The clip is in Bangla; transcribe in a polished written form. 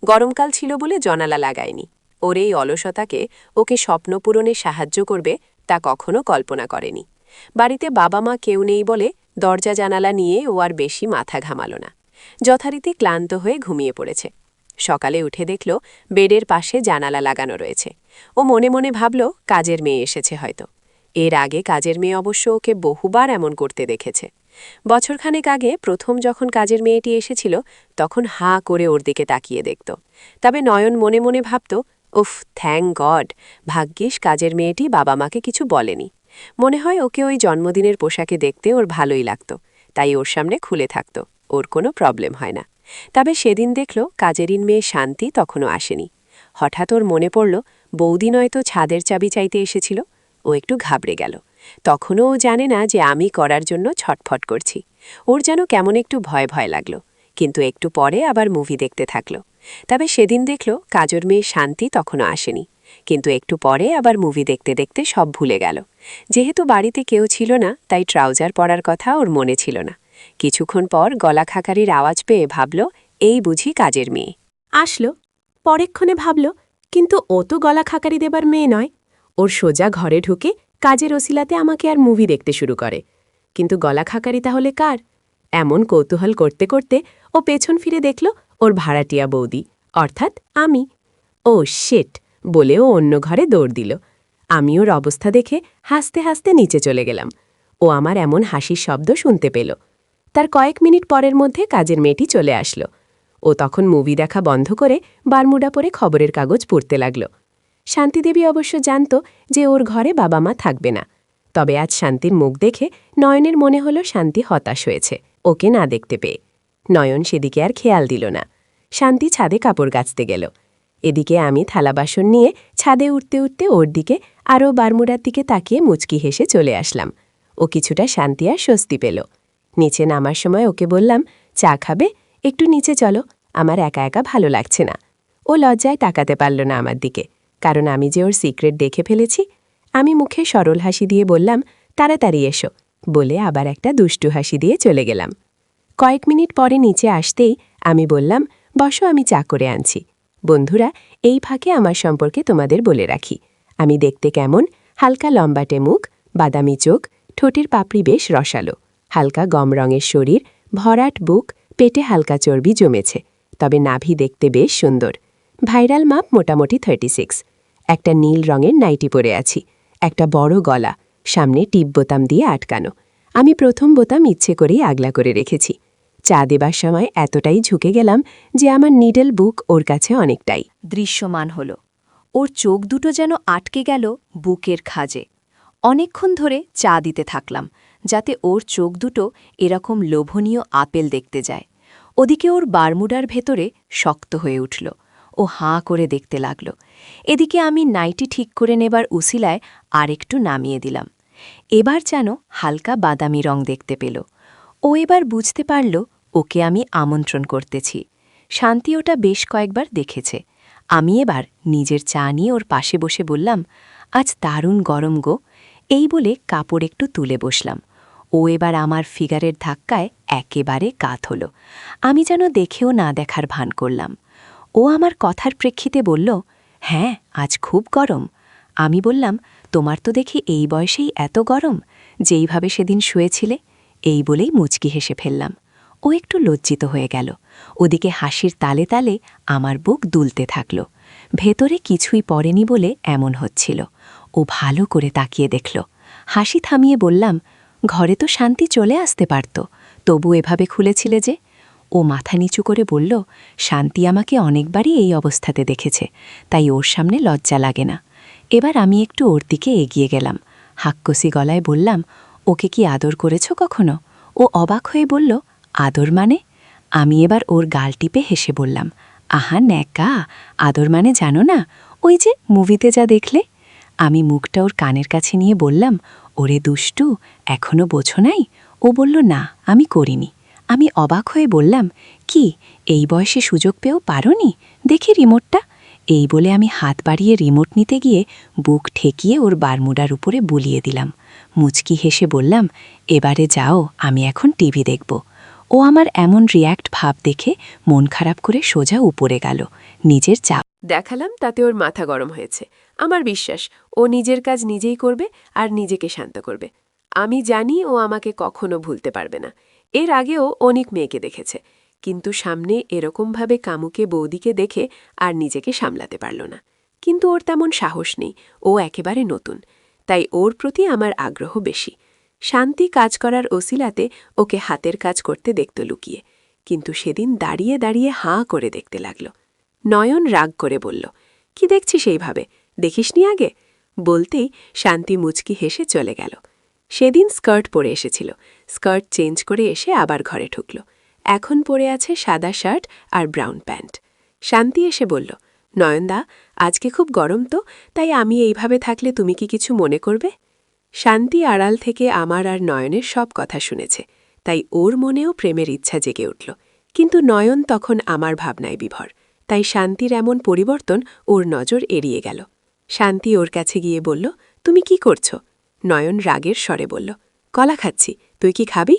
গরমকাল ছিল বলে জানালা লাগায়নি। ওর এই অলসতাকে ওকে স্বপ্ন পূরণে সাহায্য করবে তা কখনো কল্পনা করেনি। বাড়িতে বাবা মা কেউ নেই বলে দরজা জানালা নিয়ে ও আর বেশি মাথা ঘামাল না। যথারীতি ক্লান্ত হয়ে ঘুমিয়ে পড়েছে। সকালে উঠে দেখল বেডের পাশে জানালা লাগানো রয়েছে। ও মনে মনে ভাবল কাজের মেয়ে এসেছে হয়তো। এর আগে কাজের মেয়ে অবশ্য ওকে বহুবার এমন করতে দেখেছে। বছরখানেক আগে প্রথম যখন কাজের মেয়েটি এসেছিল তখন হাঁ করে ওর দিকে তাকিয়ে দেখত। তবে নয়ন মনে মনে ভাবত, উফ, থ্যাঙ্ক গড, ভাগ্যিস কাজের মেয়েটি বাবা মাকে কিছু বলেনি। মনে হয় ওকে ওই জন্মদিনের পোশাকে দেখতে ওর ভালোই লাগত, তাই ওর সামনে খুলে থাকত, ওর কোনো প্রবলেম হয় না। তবে সেদিন দেখল কাজেরিন মেয়ে শান্তি তখনও আসেনি। হঠাৎ ওর মনে পড়ল বৌদি নয়তো ছাদের চাবি চাইতে এসেছিল। ও একটু ঘাবড়ে গেল। তখনও ও জানে না যে আমি করার জন্য ছটফট করছি। ওর যেন কেমন একটু ভয় ভয় লাগল, কিন্তু একটু পরে আবার মুভি দেখতে থাকল। তবে সেদিন দেখল কাজের মেয়ে শান্তি তখনও আসেনি, কিন্তু একটু পরে আবার মুভি দেখতে দেখতে সব ভুলে গেল। যেহেতু বাড়িতে কেউ ছিল না তাই ট্রাউজার পরার কথা ওর মনে ছিল না। কিছুক্ষণ পর গলা খাকারির আওয়াজ পেয়ে ভাবল এই বুঝি কাজের মেয়ে আসলো। পরেক্ষণে ভাবল, কিন্তু ও তো গলা খাকারি দেবার মেয়ে নয়। ওর সোজা ঘরে ঢুকে কাজের ওসিলাতে আমাকে আর মুভি দেখতে শুরু করে। কিন্তু গলা খাকারি তাহলে কার? এমন কৌতূহল করতে করতে ও পেছন ফিরে দেখল ওর ভাড়াটিয়া বৌদি, অর্থাৎ আমি। ও শিট বলে ও অন্য ঘরে দৌড় দিল। আমি ওর অবস্থা দেখে হাসতে হাসতে নিচে চলে গেলাম। ও আমার এমন হাসির শব্দ শুনতে পেল। তার কয়েক মিনিট পরের মধ্যে কাজের মেয়েটি চলে আসলো। ও তখন মুভি দেখা বন্ধ করে বারমুডা পরে খবরের কাগজ পড়তে লাগল। শান্তিদেবী অবশ্য জানত যে ওর ঘরে বাবা মা থাকবে না। তবে আজ শান্তির মুখ দেখে নয়নের মনে হলো শান্তি হতাশ হয়েছে ওকে না দেখতে পেয়ে। নয়ন সেদিকে আর খেয়াল দিল না। শান্তি ছাদে কাপড় কাচতে গেল। এদিকে আমি থালা বাসন নিয়ে ছাদে উঠতে উঠতে ওর দিকে আরও বারমুডার দিকে তাকিয়ে মুচকি হেসে চলে আসলাম। ও কিছুটা শান্তি আর স্বস্তি পেল। নিচে নামার সময় ওকে বললাম, চা খাবে? একটু নিচে চলো, আমার একা একা ভালো লাগছে না। ও লজ্জায় তাকাতে পারল না আমার দিকে, কারণ আমি যে ওর সিক্রেট দেখে ফেলেছি। আমি মুখে সরল হাসি দিয়ে বললাম, তাড়াতাড়ি এসো, বলে আবার একটা দুষ্টু হাসি দিয়ে চলে গেলাম। কয়েক মিনিট পরে নিচে আসতেই আমি বললাম, বসো, আমি চা করে আনছি। বন্ধুরা, এই ফাঁকে আমার সম্পর্কে তোমাদের বলে রাখি। আমি দেখতে কেমন? হালকা লম্বাটে মুখ, বাদামি চোখ, ঠোঁটের পাপড়ি বেশ রসালো, হালকা গম রঙের শরীর, ভরাট বুক, পেটে হালকা চর্বি জমেছে, তবে নাভি দেখতে বেশ সুন্দর। ভাইরাল মাপ মোটামুটি 36। একটা নীল রঙের নাইটি পরে আছি, একটা বড় গলা, সামনে টিপ বোতাম দিয়ে আটকানো। আমি প্রথম বোতাম ইচ্ছে করেই আগলা করে রেখেছি। চা দেবার সময় এতটাই ঝুঁকে গেলাম যে আমার নিডল বুক ওর কাছে অনেকটাই দৃশ্যমান হল। ওর চোখ দুটো যেন আটকে গেল বুকের খাজে। অনেকক্ষণ ধরে চা দিতে থাকলাম, যাতে ওর চোখ দুটো এরকম লোভনীয় আপেল দেখতে যায়। ওদিকে ওর বারমুডার ভেতরে শক্ত হয়ে উঠল। ও হাঁ করে দেখতে লাগল। এদিকে আমি নাইটি ঠিক করে নেবার উসিলায় আরেকটু নামিয়ে দিলাম। এবার যেন হালকা বাদামি রং দেখতে পেল। ও এবার বুঝতে পারল ওকে আমি আমন্ত্রণ করতেছি। শান্তি ওটা বেশ কয়েকবার দেখেছে। আমি এবার নিজের চা নিয়ে ওর পাশে বসে বললাম, আজ দারুণ গরম গো। এই বলে কাপড় একটু তুলে বসলাম। ও এবার আমার ফিগারের ধাক্কায় একেবারে কাত হল। আমি যেন দেখেও না দেখার ভান করলাম। ও আমার কথার প্রেক্ষিতে বলল, হ্যাঁ, আজ খুব গরম। আমি বললাম, তোমার তো দেখি এই বয়সেই এত গরম, যেইভাবে সেদিন শুয়েছিলে। এই বলেই মুচকি হেসে ফেললাম। ও একটু লজ্জিত হয়ে গেল। ওদিকে হাসির তালে তালে আমার বুক দুলতে থাকল। ভেতরে কিছুই পড়েনি বলে এমন হচ্ছিল। ও ভালো করে তাকিয়ে দেখল। হাসি থামিয়ে বললাম, ঘরে তো শান্তি চলে আসতে পারত, তবু এভাবে খুলেছিলে যে? ও মাথা নিচু করে বলল, শান্তি আমাকে অনেকবারই এই অবস্থাতে দেখেছে, তাই ওর সামনে লজ্জা লাগে না। এবার আমি একটু ওর দিকে এগিয়ে গেলাম। হাক্কসি গলায় বললাম, ওকে কি আদর করেছ কখনো? ও অবাক হয়ে বলল, আদর মানে? আমি এবার ওর গাল টিপে হেসে বললাম, আহা ন্যাকা, আদর মানে জানো না? ওই যে মুভিতে যা দেখলে। আমি মুখটা ওর কানের কাছে নিয়ে বললাম, ওরে দুষ্টু, এখনো বোঝো নাই? ও বলল, না, আমি করিনি। আমি অবাক হয়ে বললাম, কি, এই বয়সে সুযোগ পেয়েও পারোনি? দেখি রিমোটটা। এই বলে আমি হাত বাড়িয়ে রিমোট নিতে গিয়ে বুক ঠেকিয়ে ওর বারমুডার উপরে বুলিয়ে দিলাম। মুচকি হেসে বললাম, এবারে যাও, আমি এখন টিভি দেখব। ও আমার এমন রিয়্যাক্ট ভাব দেখে মন খারাপ করে সোজা উপরে গেল নিজের চা দেখালাম তাতে ওর মাথা গরম হয়েছে। আমার বিশ্বাস ও নিজের কাজ নিজেই করবে আর নিজেকে শান্ত করবে। আমি জানি ও আমাকে কখনো ভুলতে পারবে না। এর আগেও অনেক মেয়েকে দেখেছে, কিন্তু সামনে এরকমভাবে কামুকে বৌদিকে দেখে আর নিজেকে সামলাতে পারল না। কিন্তু ওর তেমন সাহস নেই, ও একেবারে নতুন, তাই ওর প্রতি আমার আগ্রহ বেশি। শান্তি কাজ করার ওসিলাতে ওকে হাতের কাজ করতে দেখত লুকিয়ে, কিন্তু সেদিন দাঁড়িয়ে দাঁড়িয়ে হাঁ করে দেখতে লাগল। নয়ন রাগ করে বলল, কি দেখছিস এইভাবে, দেখিসনি আগে? বলতেই শান্তি মুচকি হেসে চলে গেল। সেদিন স্কার্ট পরে এসেছিল, স্কার্ট চেঞ্জ করে এসে আবার ঘরে ঢুকল। এখন পরে আছে সাদা শার্ট আর ব্রাউন প্যান্ট। শান্তি এসে বলল, নয়নদা, আজকে খুব গরম তো, তাই আমি এইভাবে থাকলে তুমি কি কিছু মনে করবে? শান্তি আড়াল থেকে আমার আর নয়নের সব কথা শুনেছে, তাই ওর মনেও প্রেমের ইচ্ছা জেগে উঠল। কিন্তু নয়ন তখন আমার ভাবনায় বিভর, তাই শান্তির এমন পরিবর্তন ওর নজর এড়িয়ে গেল। শান্তি ওর কাছে গিয়ে বলল, তুমি কি করছো? নয়ন রাগের স্বরে বলল, কলা খাচ্ছি, তুই কি খাবি?